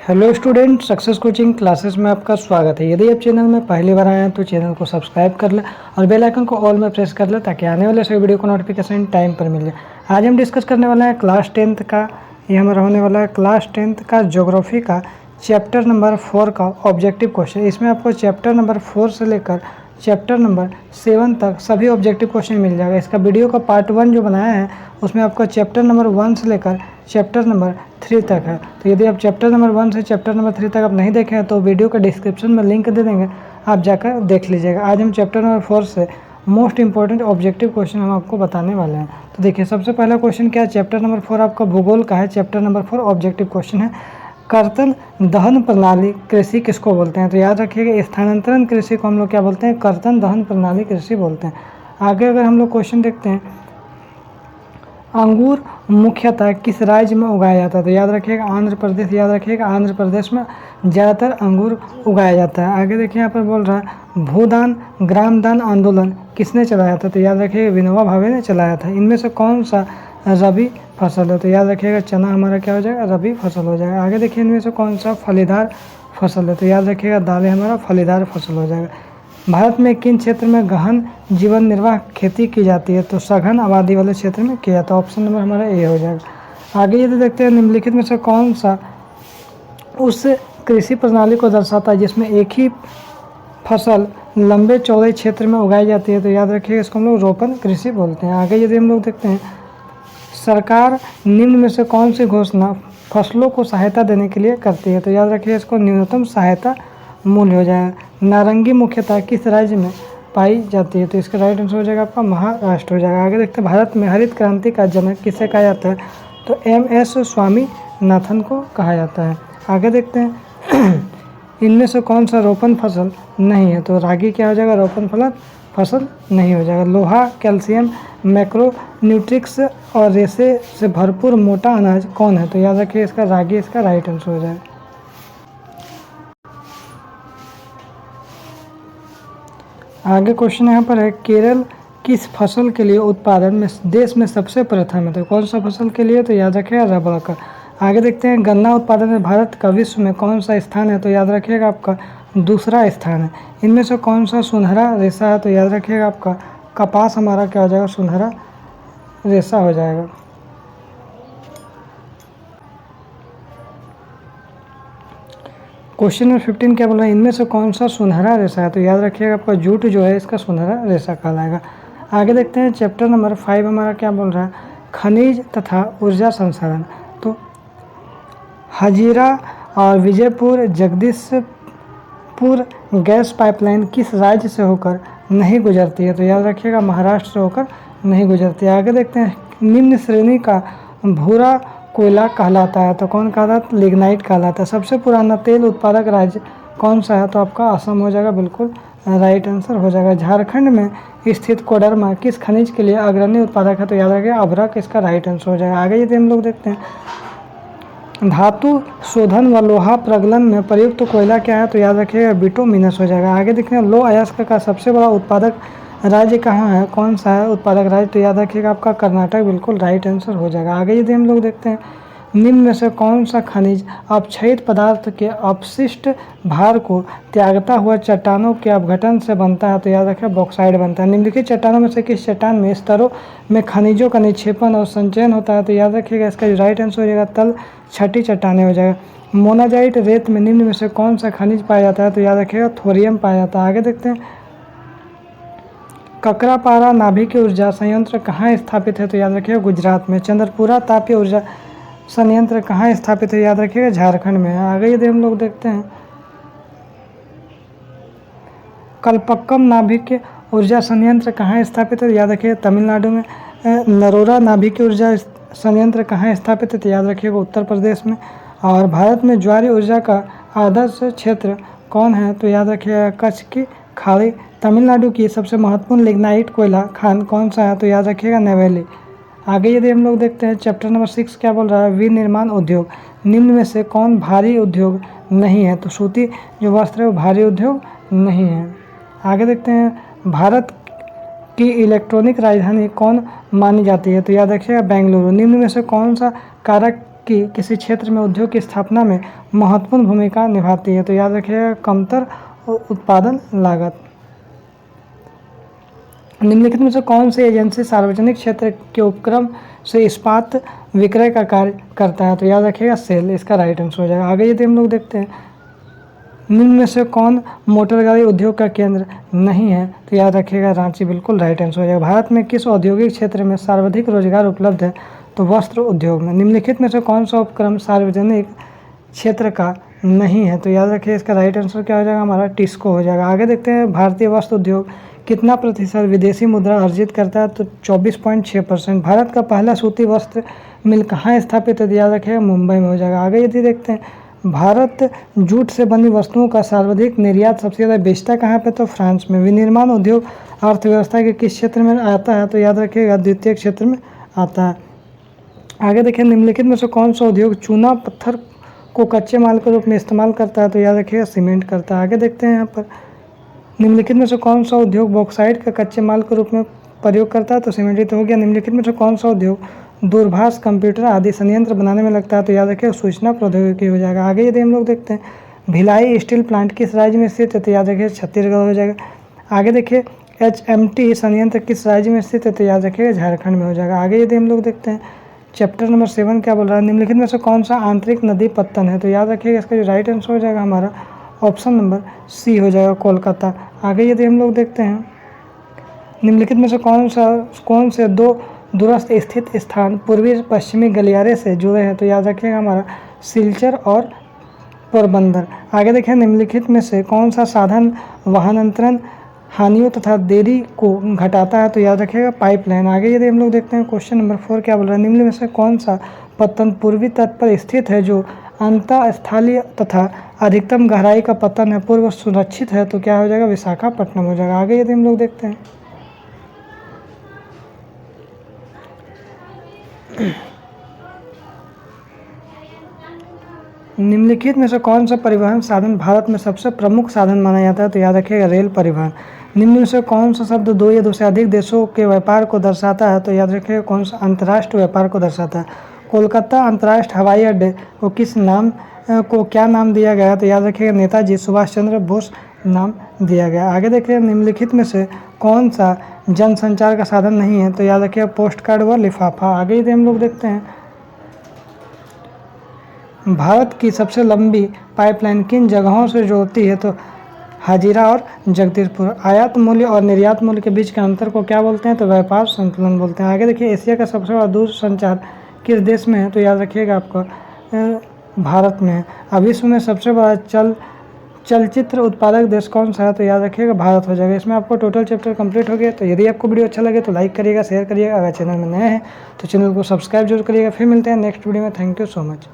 Hello student, success coaching classes में आपका स्वागत है। यदि आप चैनल में पहली बार आए हैं तो चैनल को सब्सक्राइब कर लें और बेल आइकन को ऑल में प्रेस कर लें ताकि आने वाले सभी वीडियो को नोटिफिकेशन टाइम पर मिल जाए। आज हम डिस्कस करने वाले हैं क्लास 10th का, ये हमारा होने वाला है क्लास 10th का ज्योग्राफी का चैप्टर नंबर 4 का ऑब्जेक्टिव क्वेश्चन। इसमें आपको चैप्टर नंबर 4 से लेकर चैप्टर नंबर 7 तक सभी ऑब्जेक्टिव क्वेश्चन मिल जाएगा। इसका वीडियो का पार्ट 1 जो बनाया है उसमें आपका चैप्टर नंबर 1 से लेकर चैप्टर नंबर 3 तक है। तो यदि आप चैप्टर नंबर 1 से चैप्टर नंबर 3 तक आप नहीं देखे हैं तो वीडियो का डिस्क्रिप्शन में लिंक दे देंगे, आप जाकर देख लीजिएगा। आज हम चैप्टर नंबर 4 से मोस्ट इंपॉर्टेंट ऑब्जेक्टिव क्वेश्चन हम आपको बताने वाले हैं। तो देखिए, सबसे पहला क्वेश्चन क्या है, चैप्टर नंबर 4 आपका भूगोल का है। चैप्टर नंबर 4 ऑब्जेक्टिव क्वेश्चन है, कर्तन दहन प्रणाली कृषि किसको बोलते हैं? तो याद रखिएगा, स्थानांतरण कृषि को हम लोग क्या बोलते हैं? कर्तन दहन प्रणाली कृषि बोलते हैं। आगे अगर हम लोग क्वेश्चन देखते हैं, अंगूर मुख्यतः किस राज्य में उगाया जाता है? तो याद रखिएगा आंध्र प्रदेश, याद रखिएगा आंध्र प्रदेश में ज़्यादातर अंगूर उगाया जाता है। आगे देखिए यहाँ पर बोल रहा है भूदान ग्रामदान आंदोलन किसने चलाया था? तो याद रखिएगा विनोबा भावे ने चलाया था। इनमें से कौन सा रबी फसल है? तो याद रखिएगा चना हमारा क्या हो जाएगा? रबी फसल हो जाएगा। आगे देखिए इनमें से कौन सा फलीदार फसल है? तो याद रखिएगा दालें हमारा फलीदार फसल हो जाएगा। भारत में किन क्षेत्र में गहन जीवन निर्वाह खेती की जाती है? तो सघन आबादी वाले क्षेत्र में किया जाता है। ऑप्शन नंबर हमारा ए हो जाएगा। आगे यदि देखते हैं निम्नलिखित में से कौन सा उस कृषि प्रणाली को दर्शाता है जिसमें एक ही फसल लंबे चौड़े क्षेत्र में उगाई जाती है? तो याद रखिएगा इसको हम लोग रोपण कृषि बोलते हैं। आगे यदि हम लोग देखते हैं, सरकार निम्न में से कौन सी घोषणा फसलों को सहायता देने के लिए करती है? तो याद रखिए इसको न्यूनतम सहायता मूल्य हो जाएगा। नारंगी मुख्यतः किस राज्य में पाई जाती है? तो इसका राइट आंसर हो जाएगा आपका महाराष्ट्र हो जाएगा। आगे देखते हैं, भारत में हरित क्रांति का जनक किसे कहा जाता है? तो MS स्वामीनाथन को कहा जाता है। आगे देखते हैं इनमें से कौन सा रोपण फसल नहीं है? तो रागी क्या हो जाएगा? रोपण फसल नहीं हो जाएगा। लोहा, कैल्शियम, मैक्रो न्यूट्रिक्स और रेशे से भरपूर मोटा अनाज कौन है? तो याद रखिए इसका रागी इसका राइट आंसर हो जाएगा। आगे क्वेश्चन यहाँ पर है, केरल किस फसल के लिए उत्पादन में देश में सबसे प्रथम है? तो कौन सा फसल के लिए? तो याद रखिएगा रबड़ का। आगे देखते हैं, गन्ना उत्पादन में भारत का विश्व में कौन सा स्थान है? तो याद रखिएगा आपका दूसरा स्थान है। इनमें से कौन सा सुनहरा रेशा है? तो याद रखिएगा आपका कपास हमारा क्या हो जाएगा? सुनहरा रेशा हो जाएगा। क्वेश्चन नंबर 15 क्या बोला है, इनमें से कौन सा सुनहरा रेशा है? तो याद रखिएगा आपका जूट जो है इसका सुनहरा रेशा कहलाएगा। आगे देखते हैं चैप्टर नंबर 5 हमारा क्या बोल रहा है, खनिज तथा ऊर्जा संसाधन। तो हजीरा और विजयपुर जगदीशपुर गैस पाइपलाइन किस राज्य से होकर नहीं गुजरती है? तो याद रखिएगा महाराष्ट्र से होकर नहीं गुजरती है। आगे देखते हैं, निम्न श्रेणी का भूरा कोयला कहलाता है? तो कौन कहलाता है? लिग्नाइट कहलाता है। सबसे पुराना तेल उत्पादक राज्य कौन सा है? तो आपका असम हो जाएगा, बिल्कुल राइट आंसर हो जाएगा। झारखंड में स्थित कोडरमा किस खनिज के लिए अग्रणी उत्पादक है? तो याद रखिए अभ्रक इसका राइट आंसर हो जाएगा। आगे यदि हम लोग देखते हैं, धातु शोधन व लोहा प्रगलन में प्रयुक्त कोयला क्या है? तो याद रखिएगा बिटुमिनस हो जाएगा। आगे देखते हैं, लौह अयस्क का सबसे बड़ा उत्पादक राज्य कहाँ है? कौन सा है उत्पादक राज्य? तो याद रखिएगा आपका कर्नाटक, बिल्कुल राइट आंसर हो जाएगा। आगे यदि हम लोग देखते हैं, निम्न में से कौन सा खनिज अपक्षयित पदार्थ के अपशिष्ट भार को त्यागता हुआ चट्टानों के अपघटन से बनता है? तो याद रखिए बॉक्साइड बनता है। निम्नलिखित चट्टानों में से किस चट्टान में स्तरों में खनिजों का निक्षेपण और संचयन होता है? तो याद रखिएगा इसका जो राइट आंसर हो जाएगा तल छठी चट्टानें हो जाएगा। मोनाजाइट रेत में निम्न में से कौन सा खनिज पाया जाता है? तो याद रखिएगा थोरियम पाया जाता है। आगे देखते हैं, ककरापारा नाभिक ऊर्जा संयंत्र कहाँ स्थापित है? तो याद रखिएगा गुजरात में। चंद्रपुरा तापीय ऊर्जा संयंत्र कहाँ स्थापित है? याद रखिएगा झारखंड में। आगे यदि हम लोग देखते हैं, कल्पक्कम नाभिक ऊर्जा संयंत्र कहाँ स्थापित है? याद रखिएगा तमिलनाडु में। नरोरा नाभिक ऊर्जा संयंत्र कहाँ स्थापित है? तो याद रखिएगा उत्तर प्रदेश में। और भारत में ज्वारीय ऊर्जा का आदर्श क्षेत्र कौन है? तो याद रखिएगा कच्छ की खाड़ी। तमिलनाडु की सबसे महत्वपूर्ण लिग्नाइट कोयला खान कौन सा है? तो याद रखिएगा नेवेली। आगे यदि हम लोग देखते हैं, चैप्टर नंबर 6 क्या बोल रहा है, विनिर्माण उद्योग। निम्न में से कौन भारी उद्योग नहीं है? तो सूती जो वस्त्र है वो भारी उद्योग नहीं है। आगे देखते हैं, भारत की इलेक्ट्रॉनिक राजधानी कौन मानी जाती है? तो याद रखिएगा बेंगलुरु। निम्न में से कौन सा कारक की किसी क्षेत्र में उद्योग की स्थापना में महत्वपूर्ण भूमिका निभाती है? तो याद रखिएगा कमतर उत्पादन लागत। निम्नलिखित में से कौन सी एजेंसी सार्वजनिक क्षेत्र के उपक्रम से इस्पात विक्रय का कार्य करता है? तो याद रखिएगा सेल, इसका राइट आंसर हो जाएगा। आगे यदि हम लोग देखते हैं, निम्न में से कौन मोटर गाड़ी उद्योग का केंद्र नहीं है? तो याद रखिएगा रांची, बिल्कुल राइट आंसर हो जाएगा। भारत में किस औद्योगिक क्षेत्र में सर्वाधिक रोजगार उपलब्ध है? तो वस्त्र उद्योग में। निम्नलिखित में से कौन सा उपक्रम सार्वजनिक क्षेत्र का नहीं है? तो याद रखिए इसका राइट आंसर क्या हो जाएगा हमारा? टिस्को हो जाएगा। आगे देखते हैं, भारतीय वस्त्र उद्योग कितना प्रतिशत विदेशी मुद्रा अर्जित करता है? तो 24.6%। भारत का पहला सूती वस्त्र मिल कहाँ स्थापित है? याद रखिएगा मुंबई में हो जाएगा। आगे यदि देखते हैं, भारत जूट से बनी वस्तुओं का सर्वाधिक निर्यात सबसे ज़्यादा बेचता कहाँ पे? तो फ्रांस में। विनिर्माण उद्योग अर्थव्यवस्था के किस क्षेत्र में आता है? तो याद रखिएगा द्वितीय क्षेत्र में आता है। आगे देखिए, निम्नलिखित में से कौन सा उद्योग चूना पत्थर को कच्चे माल के रूप में इस्तेमाल करता है? तो याद रखिएगा सीमेंट करता है। आगे देखते हैं यहाँ पर, निम्नलिखित में से कौन सा उद्योग बॉक्साइट का कच्चे माल के रूप में प्रयोग करता है? तो सीमेंट ही तो हो गया। निम्नलिखित में से कौन सा उद्योग दूरभाष, कंप्यूटर आदि संयंत्र बनाने में लगता है? तो याद रखिए सूचना प्रौद्योगिकी हो जाएगा। आगे यदि हम लोग देखते हैं, भिलाई स्टील प्लांट किस राज्य में स्थित है? तो याद रखिए छत्तीसगढ़ हो जाएगा। आगे देखिए, HMT संयंत्र किस राज्य में स्थित है? तो याद रखिएगा झारखंड में हो जाएगा। आगे यदि हम लोग देखते हैं, चैप्टर नंबर 7 क्या बोल रहा है? निम्नलिखित में से कौन सा आंतरिक नदी पत्तन है? तो याद रखिएगा इसका जो राइट आंसर हो जाएगा हमारा ऑप्शन नंबर सी हो जाएगा, कोलकाता। आगे यदि हम लोग देखते हैं, निम्नलिखित में से कौन से दो दूरस्थ स्थित स्थान पूर्वी पश्चिमी गलियारे से जुड़े हैं? तो याद रखिएगा हमारा सिलचर और पोरबंदर। आगे देखें, निम्नलिखित में से कौन सा साधन वाहनांतरण हानियों तथा देरी को घटाता है? तो याद रखिएगा पाइपलाइन। आगे यदि हम लोग देखते हैं, क्वेश्चन नंबर 4 क्या बोल रहा है? निम्न में से कौन सा पत्तन पूर्वी तट पर स्थित है जो अंतःस्थलीय तथा अधिकतम गहराई का पत्तन है, पूर्व सुरक्षित है? तो क्या हो जाएगा? विशाखापट्टनम हो जाएगा। आगे यदि हम लोग देखते हैं, निम्नलिखित में से कौन सा परिवहन साधन भारत में सबसे प्रमुख साधन माना जाता है? तो याद रखिएगा रेल परिवहन। निम्न में से कौन सा शब्द दो या दो से अधिक देशों के व्यापार को दर्शाता है? तो याद रखिएगा कौन सा अंतर्राष्ट्रीय व्यापार को दर्शाता है। कोलकाता अंतर्राष्ट्रीय हवाई अड्डे को किस नाम को क्या नाम दिया गया? तो याद रखिएगा नेताजी सुभाष चंद्र बोस नाम दिया गया। आगे देखिए, निम्नलिखित में से कौन सा जनसंचार का साधन नहीं है? तो याद रखिएगा पोस्ट कार्ड व लिफाफा। आगे यदि हम लोग देखते हैं, भारत की सबसे लंबी पाइपलाइन किन जगहों से जोड़ती है? तो हाजीरा और जगदीशपुर। आयात मूल्य और निर्यात मूल्य के बीच के अंतर को क्या बोलते हैं? तो व्यापार संतुलन बोलते हैं। आगे देखिए, एशिया का सबसे बड़ा दूरसंचार किस देश में है? तो याद रखिएगा आपका भारत में है। अब विश्व में सबसे बड़ा चलचित्र उत्पादक देश कौन सा है? तो याद रखिएगा भारत हो जाएगा। इसमें आपको टोटल चैप्टर कंप्लीट हो गया। तो यदि आपको वीडियो अच्छा लगे तो लाइक करिएगा, शेयर करिएगा। अगर चैनल में नए हैं तो चैनल को सब्सक्राइब जरूर करिएगा। फिर मिलते हैं नेक्स्ट वीडियो में। Thank you so much.